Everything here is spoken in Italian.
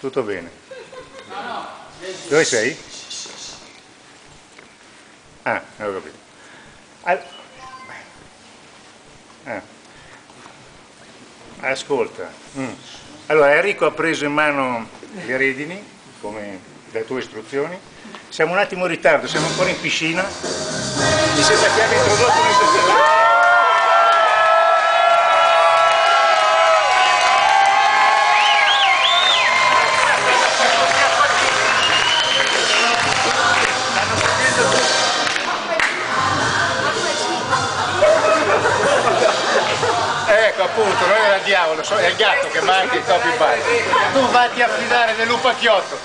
Tutto bene. Dove sei? Ah, ho capito. Ascolta. Allora, Enrico ha preso in mano le redini, come le tue istruzioni. Siamo un attimo in ritardo, siamo ancora in piscina. Mi sembra che abbia introdotto un'intervento. Ecco appunto, non era il diavolo, è il gatto che manca i topi in bagno. Tu vatti a affidare del lupacchiotto.